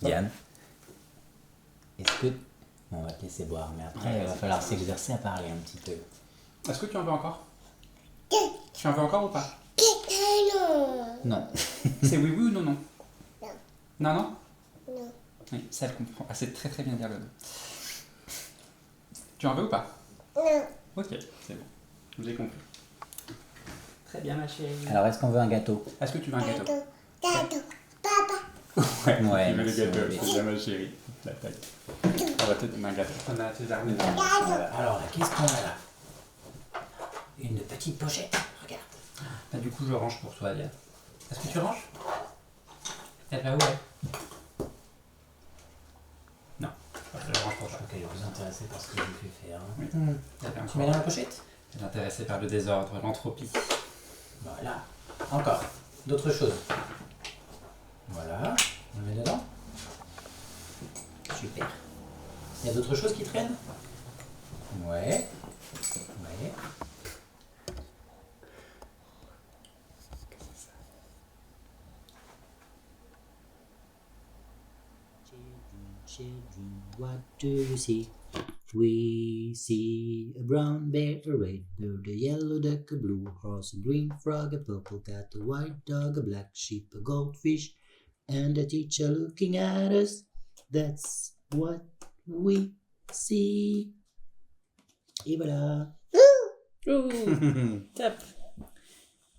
Diane, est-ce que... On va te laisser boire, mais après, il va falloir s'exercer à parler un petit peu. Est-ce que tu en veux encore? Tu en veux encore ou pas? Non. C'est oui ou non? Non. Non? Non. Oui, ça elle comprend. Ah, c'est très très bien dire le non. Tu en veux ou pas? Non. Ok, c'est bon. J'ai compris. Très bien ma chérie. Alors, est-ce qu'on veut un gâteau? Est-ce que tu veux un gâteau? Gâteau. Papa. Ouais, Ouais, tu veux le merci, gâteau, oui. c'est bien ma chérie. La taille. On va te donner un gâteau. On a tes armes. Alors là, qu'est-ce qu'on a là? Une petite pochette, regarde. Là, du coup, je range pour toi, Diane. Est-ce que tu ranges? Peut-être là où elle? Non, je range pour Je toi. crois qu'elle est plus intéressée par ce que je lui fais faire. Oui. Tu mets dans la pochette? Elle est intéressée par le désordre, l'entropie. Voilà. Encore. D'autres choses. Voilà. On met dedans. Super. Il y a d'autres choses qui traînent? Ouais. Ouais. Children, what do you see? We see a brown bear, a red bird, a yellow duck, a blue horse, a green frog, a purple cat, a white dog, a black sheep, a goldfish, and a teacher looking at us. That's what we see. Et voilà. Top.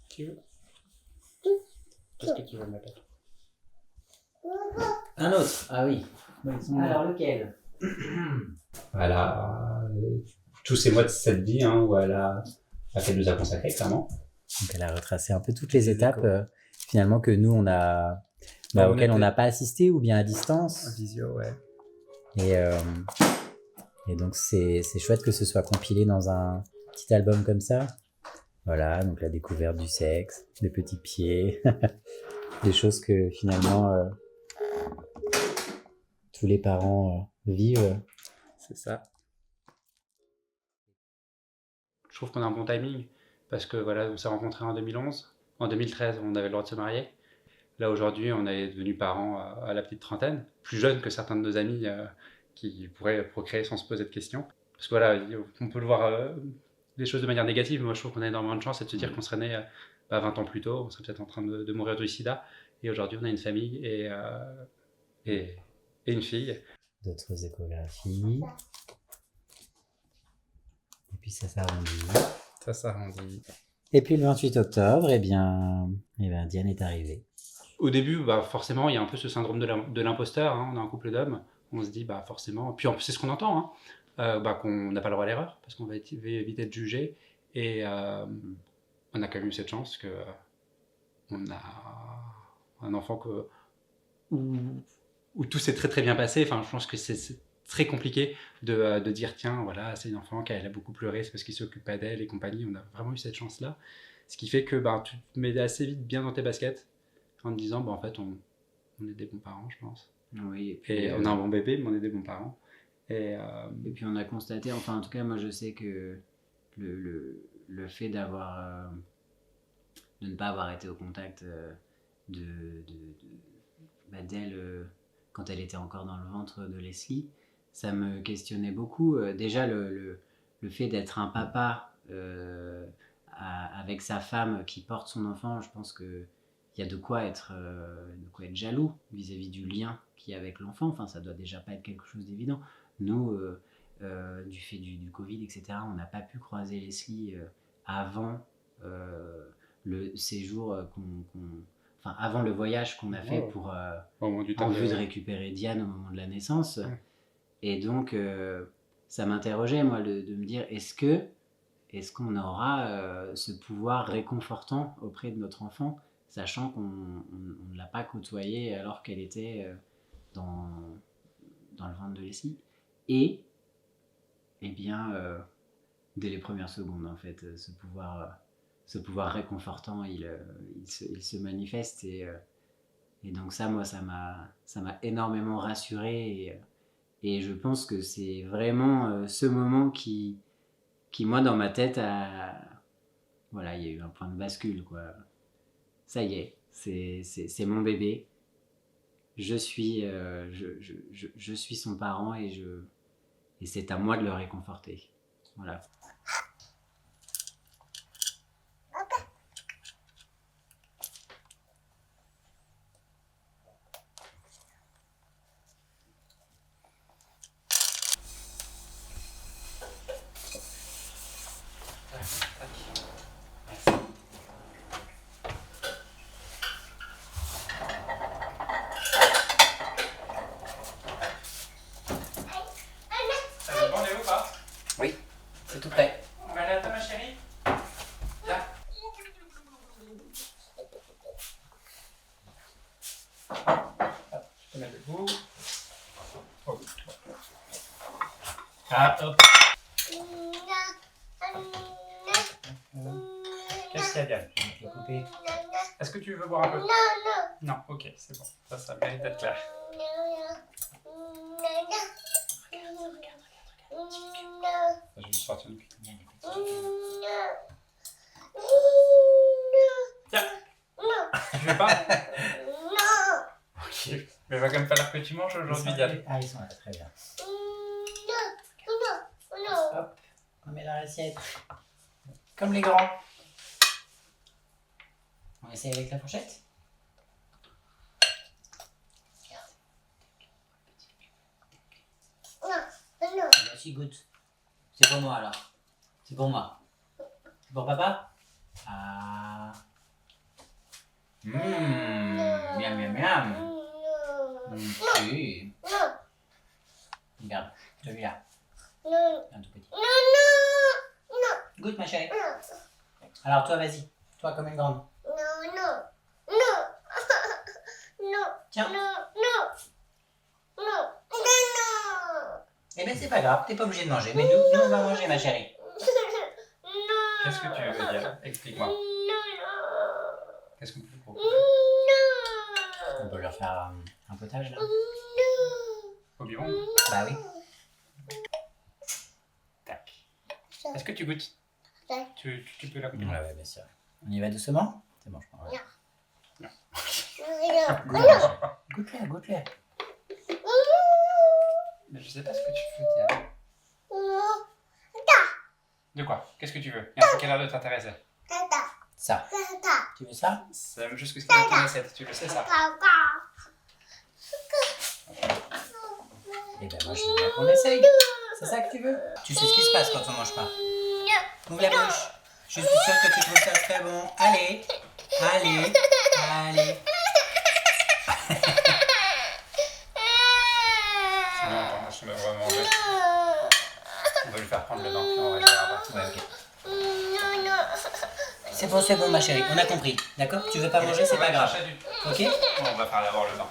Tu veux? Qu'est-ce que tu veux, ma belle? Un autre. Ah oui. Alors lequel? Voilà, tous ces mois de cette vie où qu'elle nous a consacré, clairement. Donc elle a retracé un peu toutes les étapes finalement que nous on a auxquelles on n'a pas assisté ou bien à distance. En visio, ouais. Et donc c'est chouette que ce soit compilé dans un petit album comme ça. Voilà, donc la découverte du sexe, des petits pieds, des choses que finalement tous les parents vivent. C'est ça. Je trouve qu'on a un bon timing parce que voilà, on s'est rencontrés en 2011. En 2013, on avait le droit de se marier. Là, aujourd'hui, on est devenus parents à la petite trentaine, plus jeunes que certains de nos amis qui pourraient procréer sans se poser de questions. Parce que voilà, on peut le voir les choses de manière négative. Moi, je trouve qu'on a énormément de chance et de se dire qu'on serait né 20 ans plus tôt, on serait peut-être en train de mourir du sida. Et aujourd'hui, on a une famille et une fille. D'autres échographies. Et puis ça s'arrondit. Ça s'arrondit. Et puis le 28 octobre, eh bien Diane est arrivée. Au début, forcément, il y a un peu ce syndrome de l'imposteur. On a un couple d'hommes, on se dit forcément. Puis en plus, c'est ce qu'on entend, qu'on n'a pas le droit à l'erreur parce qu'on va éviter de juger. Et on a quand même eu cette chance que on a un enfant où tout s'est très très bien passé. Enfin, je pense que c'est très compliqué de dire tiens, voilà, c'est une enfant qui a beaucoup pleuré, c'est parce qu'il s'occupe pas d'elle et compagnie. On a vraiment eu cette chance-là. Ce qui fait que tu te mets assez vite bien dans tes baskets en te disant, en fait, on est des bons parents, je pense. Oui, et puis, et on a un bon bébé, mais on est des bons parents. Et puis on a constaté, enfin en tout cas moi je sais que le fait d'avoir de ne pas avoir été au contact d'elle quand elle était encore dans le ventre de Leslie, ça me questionnait beaucoup. Déjà le fait d'être un papa avec sa femme qui porte son enfant, je pense que il y a de quoi être jaloux vis-à-vis du lien qu'il y a avec l'enfant. Enfin, ça doit déjà pas être quelque chose d'évident. Nous, du fait du Covid, etc., on n'a pas pu croiser Leslie avant le séjour enfin, avant le voyage qu'on a fait pour en vue de récupérer Diane au moment de la naissance. Et donc, ça m'interrogeait, moi, de me dire, est-ce qu'on aura ce pouvoir réconfortant auprès de notre enfant, sachant qu'on ne l'a pas côtoyée alors qu'elle était dans le ventre de Leslie. Et, eh bien, dès les premières secondes, en fait, ce pouvoir réconfortant, il se manifeste. Et donc ça, moi, ça m'a énormément rassuré. Et je pense que c'est vraiment ce moment qui, moi, dans ma tête, voilà, il y a eu un point de bascule, quoi. Ça y est, c'est mon bébé. Je suis son parent et c'est à moi de le réconforter. Voilà. Ça va demander ou pas? Oui, c'est tout prêt. On va aller à toi, ma chérie. Viens. Je te mets debout. Oh. Ah, hop. Qu'est-ce qu'il y a, Diane? Je vais couper. Est-ce que tu veux boire un peu? Non, Non, ok, c'est bon. Ça mérite d'être clair. Je vais sortir une petite. Tiens, tu veux pas? Ok. Mais va quand même falloir que tu manges aujourd'hui, Diane. Ah, ils sont là, très bien. Hop, on met dans l'assiette. Comme les grands. On essaye avec la fourchette? Vas-y, goûte. C'est pour moi alors. C'est pour moi. C'est pour papa? Ah. Miam, miam, miam. Si. Regarde, celui-là. Un tout petit. Goûte, ma chérie. Alors, toi, vas-y. Toi, comme une grande. Tiens. Eh ben, c'est pas grave, t'es pas obligé de manger. Mais nous, on va manger, ma chérie. Qu'est-ce que tu veux, Diane? Explique-moi. Qu'est-ce qu'on peut proposer? On peut leur faire un potage, là. Au biberon? Bah oui. Tac. Est-ce que tu goûtes? Tu peux la goûter? Ouais, bien sûr. On y va doucement? C'est bon, je prends. Ouais. Goûte-la, goûte-la. Mais je sais pas ce que tu veux, Diane. De quoi? Qu'est-ce que tu veux? Il y a un truc qui a l'air de t'intéresser. Ça. Tu veux ça? C'est la même chose que ce qu'il y a dans ton assiette, tu le sais ça? Eh ben, moi, je veux bien qu'on essaye. C'est ça que tu veux? Tu sais ce qui se passe quand on mange pas. Ouvre la bouche. Je suis sûre que tu trouves ça très bon. Allez. Allez. Allez. Non, attends, moi je me vois manger. On va lui faire prendre le bain, puis on va le faire après. Ouais, ok. C'est bon, ma chérie. On a compris. D'accord? Tu veux pas manger, c'est pas grave. Ok? On va faire d'abord le bain.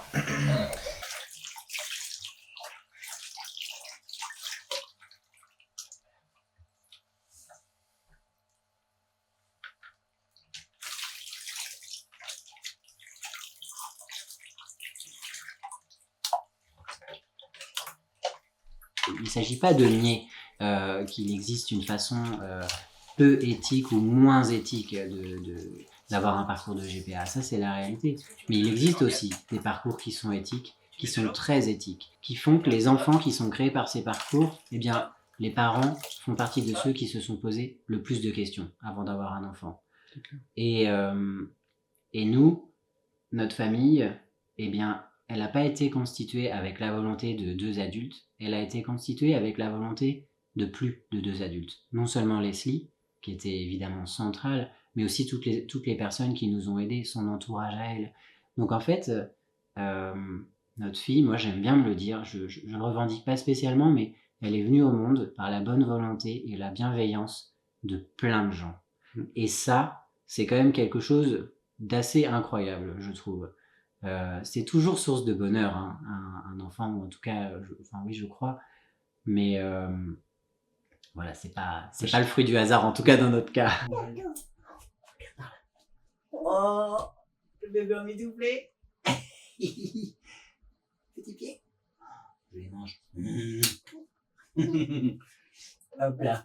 Il ne s'agit pas de nier qu'il existe une façon peu éthique ou moins éthique d'avoir un parcours de GPA. Ça, c'est la réalité. Mais il existe aussi des parcours qui sont éthiques, qui sont très éthiques, qui font que les enfants qui sont créés par ces parcours, eh bien, les parents font partie de ceux qui se sont posés le plus de questions avant d'avoir un enfant. Et nous, notre famille, eh bien, elle n'a pas été constituée avec la volonté de 2 adultes, elle a été constituée avec la volonté de plus de 2 adultes. Non seulement Leslie, qui était évidemment centrale, mais aussi toutes les personnes qui nous ont aidés, son entourage à elle. Donc en fait, notre fille, moi j'aime bien me le dire, je ne le revendique pas spécialement, mais elle est venue au monde par la bonne volonté et la bienveillance de plein de gens. Et ça, c'est quand même quelque chose d'assez incroyable, je trouve. C'est toujours source de bonheur, hein, un enfant, ou en tout cas, oui, je crois. Mais voilà, c'est pas le fruit du hasard, en tout cas dans notre cas. Oh, le bébé en midoublé. Petit pied. Je les mange. Hop là.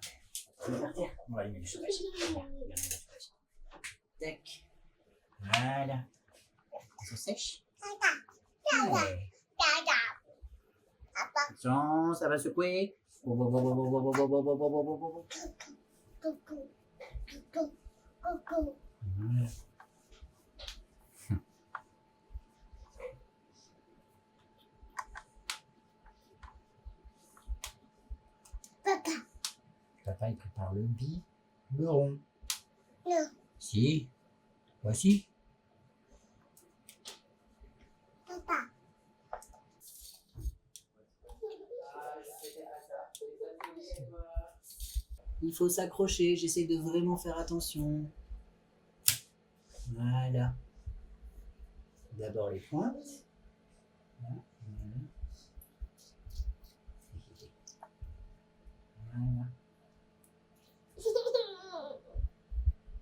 On va partir. On va allumer le chauffage. Tac. Voilà. Elles sont sèches. Dada. Ouais. Dada. Attention, ça va secouer. Coucou. Coucou. Coucou. Voilà. Papa. Papa, il prépare le biberon. Non. Si. Voici. Papa. Il faut s'accrocher, j'essaie de vraiment faire attention. Voilà. D'abord les pointes. Voilà. Voilà.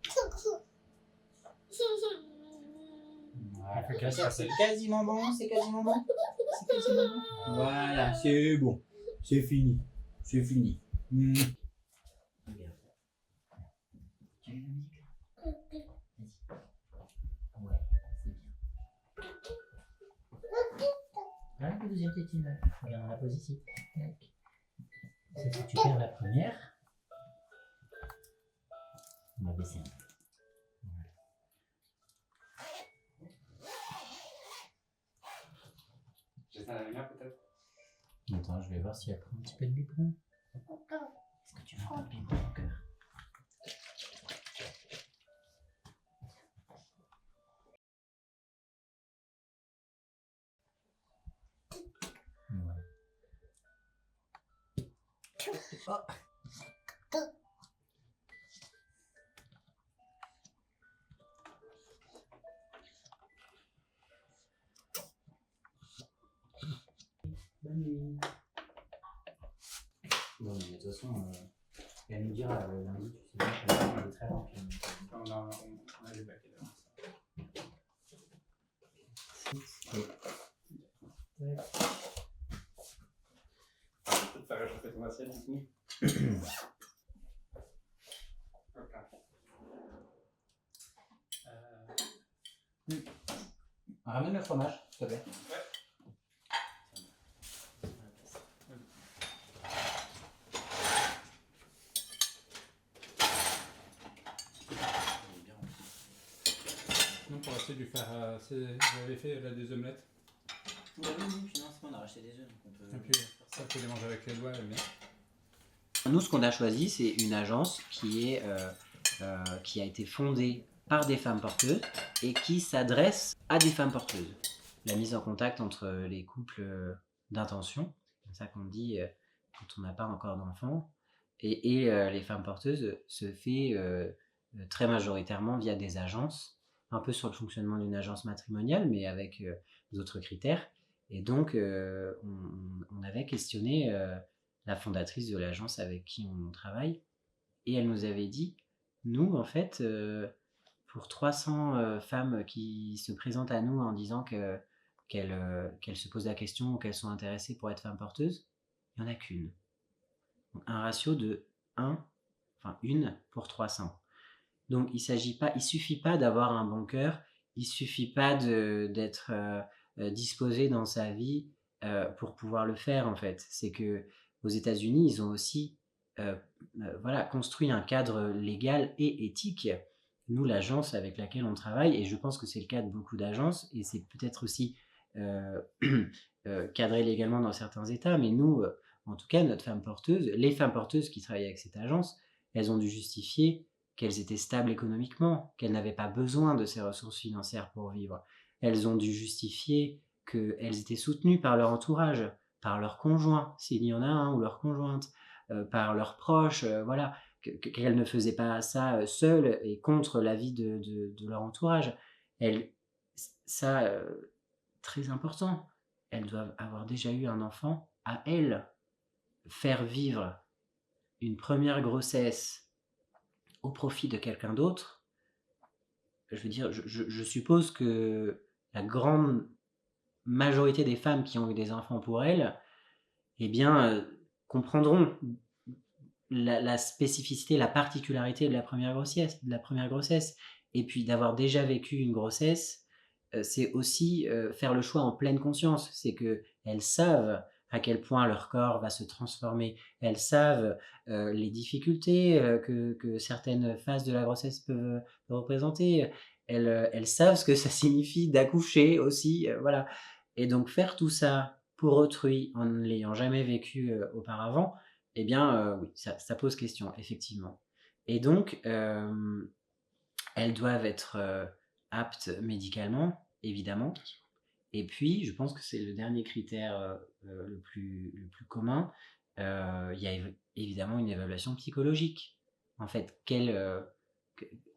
Coucou. Voilà. C'est quasiment bon, c'est quasiment bon. C'est quasiment bon. Voilà, c'est bon. C'est fini. C'est fini. Regarde. Tu as eu la musique là? Vas-y. Ouais, c'est bien. Voilà la deuxième tétine. Regarde, on la pose ici. Tac. C'est que tu perds la première. On va baisser un peu. Voilà. J'éteins la lumière peut-être. Attends, je vais voir si elle prend un petit peu de biberon. Est-ce que tu veux un peu de biberon au cœur? Voilà. Oh. Bonne nuit. Bon, mais de toute façon, elle nous dira lundi, tu sais bien qu'elle est très rapide. On a des paquets d'avance. Peut-être faire réchauffer ton assiette du coup. Ramène le fromage, s'il te plaît. Non, pour essayer de lui faire. J'avais fait là, des omelettes. Oui, puis non, c'est bon, on a racheté des œufs, donc on peut. Et puis ça, tu les manger avec les doigts, elle aime bien. Nous, ce qu'on a choisi, c'est une agence qui a été fondée par des femmes porteuses et qui s'adresse à des femmes porteuses. La mise en contact entre les couples d'intention, c'est ça qu'on dit quand on n'a pas encore d'enfants, et les femmes porteuses se fait très majoritairement via des agences, un peu sur le fonctionnement d'une agence matrimoniale, mais avec d'autres critères. Et donc, on avait questionné la fondatrice de l'agence avec qui on travaille, et elle nous avait dit, nous, en fait, pour 300 femmes qui se présentent à nous en disant qu'elles se posent la question ou qu'elles sont intéressées pour être femmes porteuses, il n'y en a qu'une. Un ratio de 1 pour 300. Donc, il suffit pas d'avoir un bon cœur, il suffit pas d'être disposé dans sa vie pour pouvoir le faire, en fait. C'est que aux États-Unis, ils ont aussi construit un cadre légal et éthique. Nous, l'agence avec laquelle on travaille, et je pense que c'est le cas de beaucoup d'agences, et c'est peut-être aussi cadré légalement dans certains États, mais nous, en tout cas, les femmes porteuses qui travaillent avec cette agence, elles ont dû justifier qu'elles étaient stables économiquement, qu'elles n'avaient pas besoin de ces ressources financières pour vivre. Elles ont dû justifier qu'elles étaient soutenues par leur entourage, par leur conjoint, s'il y en a un, ou leur conjointe, par leurs proches, voilà, qu'elles ne faisaient pas ça seules et contre l'avis de leur entourage. Très important, elles doivent avoir déjà eu un enfant à elles. Faire vivre une première grossesse au profit de quelqu'un d'autre, je veux dire, je suppose que la grande majorité des femmes qui ont eu des enfants pour elles, eh bien, comprendront la spécificité, la particularité de la première grossesse, et puis d'avoir déjà vécu une grossesse, c'est aussi faire le choix en pleine conscience. C'est qu'elles savent à quel point leur corps va se transformer. Elles savent les difficultés que certaines phases de la grossesse peuvent représenter. Elles savent ce que ça signifie d'accoucher aussi. Voilà. Et donc faire tout ça pour autrui en ne l'ayant jamais vécu auparavant, eh bien oui, ça pose question, effectivement. Et donc, elles doivent être aptes médicalement, évidemment. Et puis, je pense que c'est le dernier critère le plus commun. Il y a évidemment une évaluation psychologique. En fait,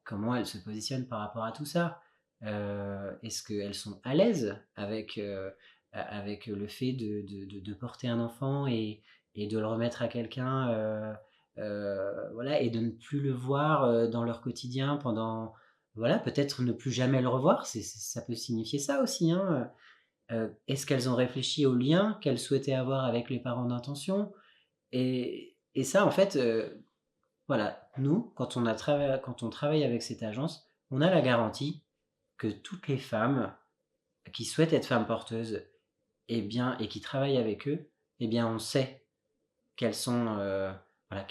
comment elles se positionnent par rapport à tout ça. Est-ce qu'elles sont à l'aise avec le fait de porter un enfant et de le remettre à quelqu'un voilà, et de ne plus le voir dans leur quotidien pendant... Voilà, peut-être ne plus jamais le revoir, ça peut signifier ça aussi, hein. Est-ce qu'elles ont réfléchi au lien qu'elles souhaitaient avoir avec les parents d'intention? Et ça, en fait, voilà, nous, quand on travaille avec cette agence, on a la garantie que toutes les femmes qui souhaitent être femmes porteuses, eh bien, et qui travaillent avec eux, eh bien, on sait qu'elles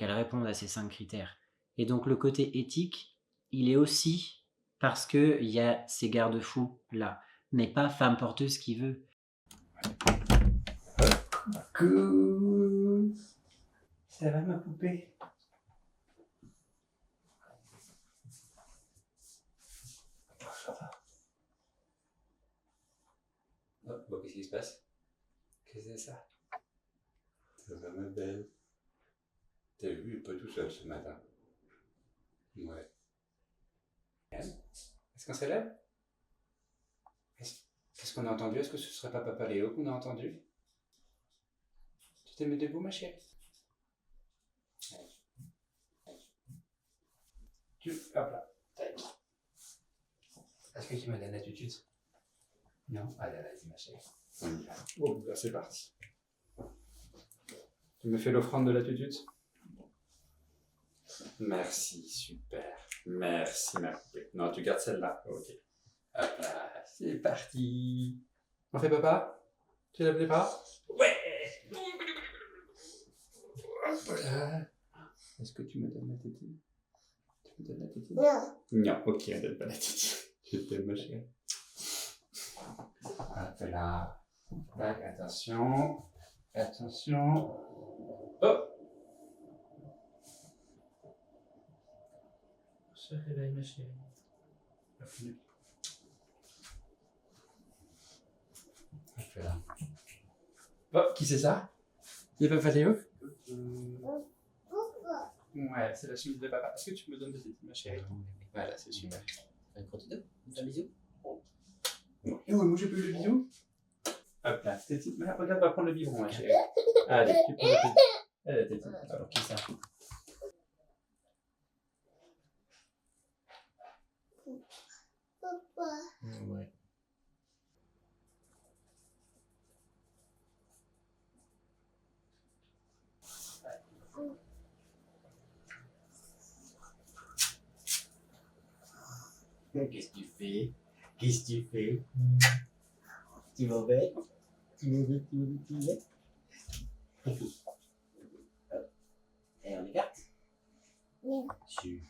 répondent à ces 5 critères. Et donc, le côté éthique, il est aussi parce qu'il y a ces garde-fous là. N'est pas femme porteuse qui veut. Coucou. Ça va ma poupée? Ça va. Oh, bon, qu'est-ce qui se passe? Qu'est-ce que c'est ça? Ça va ma belle? T'as vu, il est pas tout seul ce matin. Ouais. Est-ce qu'on s'élève? Qu'est-ce qu'on a entendu? Est-ce que ce serait pas Papa Léo qu'on a entendu? Tu t'es mis debout, ma chérie? Hop là. Est-ce que tu me donnes l'attitude? Non? Allez, vas-y, ma chérie. On y va. Bon, là, c'est parti. Tu me fais l'offrande de l'attitude? Merci, super. Merci, ma poupée. Non, tu gardes celle-là. Ok. Hop là, c'est parti. On fait papa? Tu lèves les bras? Ouais. Hop là. Est-ce que tu me donnes la tétine? Tu me donnes la tétine? Non. Non, ok, on donne pas la tétine. Je t'aime, ma chérie. Hop là. Tac, attention. Attention. Hop. On se réveille, ma chérie. Hop là. Oh, qui c'est ça? Il y a Papa Léo? Ouais, c'est la chemise de papa. Est-ce que tu me donnes des tétines, ma chérie? Voilà, c'est super. Un gros dodo, un bisou. Et ouais, moi j'ai plus le bisou. Hop là, tétine. Mais regarde, va prendre le biberon, ma chérie. Allez, tu prends la tétine. Allez, la tétine. Alors, qui ça? Papa. Ouais. Qu'est-ce que tu fais? Qu'est-ce que tu fais? Tu m'embêtes? Tu m'embêtes? Et on écarte? Non. Su.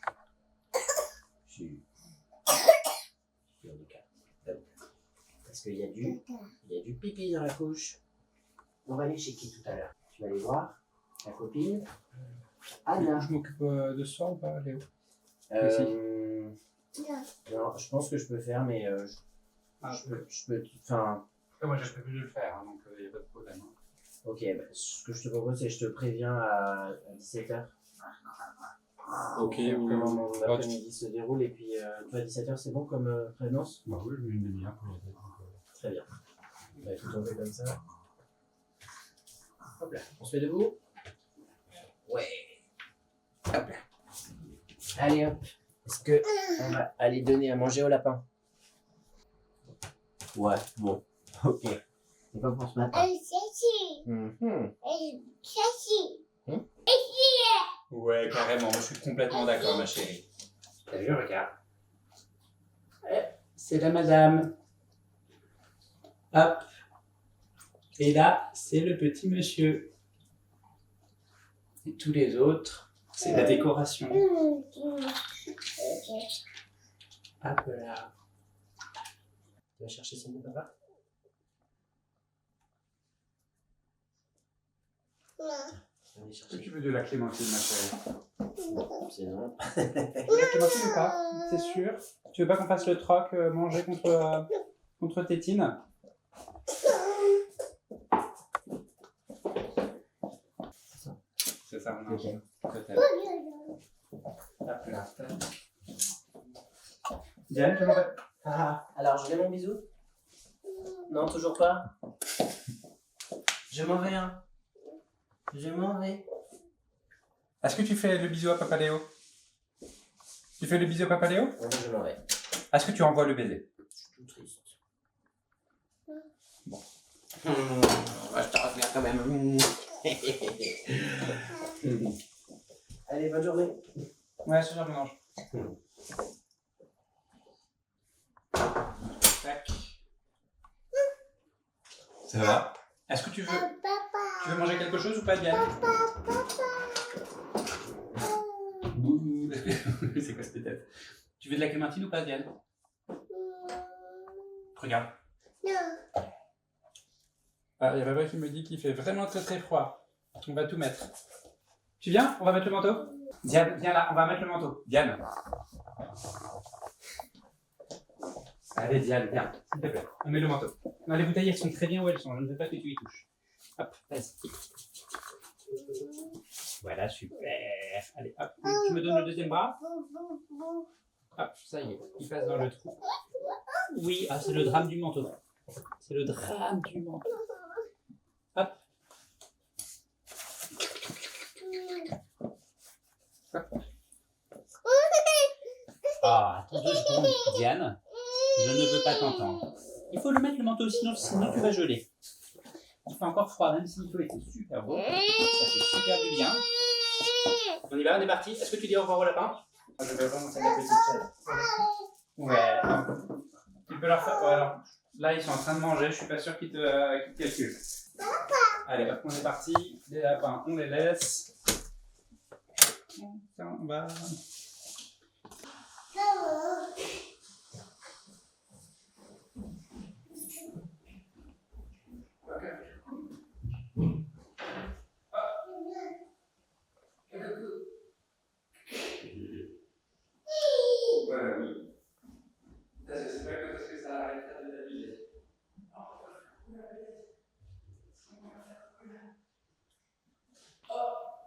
On écarte. Parce qu'il y a du pipi dans la couche. On va aller chez qui tout à l'heure? Tu vas aller voir ta copine Anna. Je m'occupe de ça ou pas, Léo? Non, je pense que je peux faire, mais je peux. Enfin. Moi, je peux plus le faire, hein, donc il n'y a pas de problème. Hein. Ok, bah, ce que je te propose, c'est que je te préviens à 17h. Ok, Comment mon après-midi se déroule, et puis toi à 17h, c'est bon comme prévenance? Bah oui, une demi-heure pour y aller. Très bien. Bah écoute, on fait comme ça. Hop là, on se met debout? Ouais. Hop là. Allez hop. Est-ce que on va aller donner à manger au lapin? Ouais, bon. Ok. C'est pas pour ce matin. Elle s'assit. Elle s'assit. Ouais, carrément, je suis complètement d'accord, ma chérie. T'as vu, regarde. C'est la madame. Hop. Et là, c'est le petit monsieur. Et tous les autres, c'est la décoration. Hop là. Tu vas chercher celle de papa? Allez Est-ce que chercher. tu veux de la clémentine, ma chérie? C'est non. La clémentine ou pas? C'est sûr? Tu veux pas qu'on fasse le troc, manger contre Tétine? C'est ça, mon ange. Peut-être. Hop là. Diane, tu m'en fais? Ah, alors je vais mon bisou? Non, toujours pas? Je m'en vais, hein. Je m'en vais. Est-ce que tu fais le bisou à Papa Léo? Tu fais le bisou à Papa Léo? Non, je m'en vais. Est-ce que tu envoies le baiser? Je suis tout triste. Bon. Je te reviens quand même. Allez, bonne journée. Ouais, c'est ça, mon ange. Tac. Ça va? Est-ce que tu veux manger quelque chose ou pas, Diane? Bouh. C'est quoi cette tête? Tu veux de la clémentine ou pas, Diane? Regarde. Ah, il y a papa qui me dit qu'il fait vraiment très très froid. On va tout mettre. Tu viens? On va mettre le manteau? Diane, viens là, on va mettre le manteau. Diane. Allez, Diane, viens, s'il te plaît. On met le manteau. Non, les bouteilles, elles sont très bien où elles sont. Je ne veux pas que tu y touches. Hop, vas-y. Voilà, super. Allez, hop. Tu me donnes le deuxième bras? Hop, ça y est. Il passe dans le trou. Oui, ah, c'est le drame du manteau. C'est le drame du manteau. Hop. Ah, attends 2 secondes. Diane, je ne veux pas t'entendre. Il faut le mettre le manteau, sinon tu vas geler. Il fait encore froid, même s'il faut était super beau. Ça fait super du bien. On y va, on est parti. Est-ce que tu dis au revoir au lapin? Je vais remonter la petite chaise. Ouais. Tu peux leur faire. Ouais, alors, là, ils sont en train de manger. Je suis pas sûr qu'ils te calculent. Allez, hop, on est parti. Les lapins, on les laisse. Tiens, on va.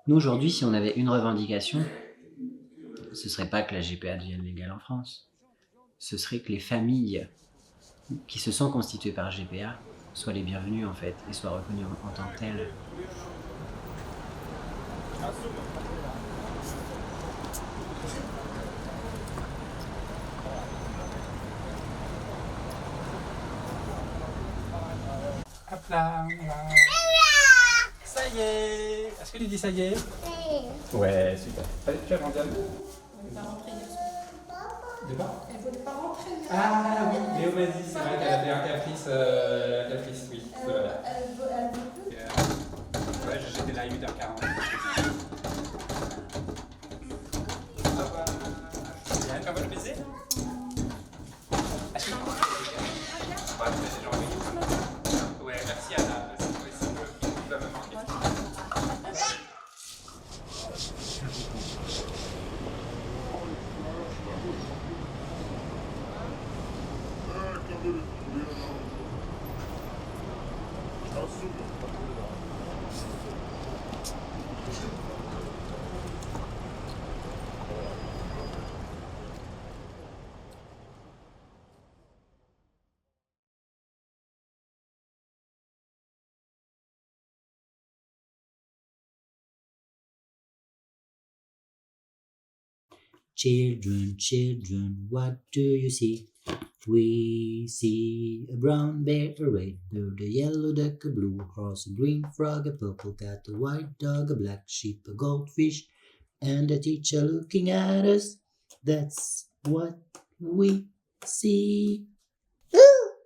Nous, aujourd'hui, si on avait une revendication, ce serait pas que la GPA devienne légale en France. Ce serait que les familles qui se sont constituées par GPA soient les bienvenues, en fait, et soient reconnues en tant que telles. Hop là, ça y est. Est-ce que tu dis ça y est? Ouais, super. Allez, tu vas, Diane. De quoi? Elle voulait pas rentrer. Ah oui, Léo m'a dit, c'est vrai qu'elle a fait un caprice, oui, c'est vrai. Elle veut plus. Ouais, j'étais là à 8h40. Diane, tu envoies le baiser? Est-ce que ouais, merci Anna. C'est le qui va me manquer. Children, children, what do you see? We see a brown bear, a red bird, a yellow duck, a blue horse, a green frog, a purple cat, a white dog, a black sheep, a goldfish, and a teacher looking at us. That's what we see.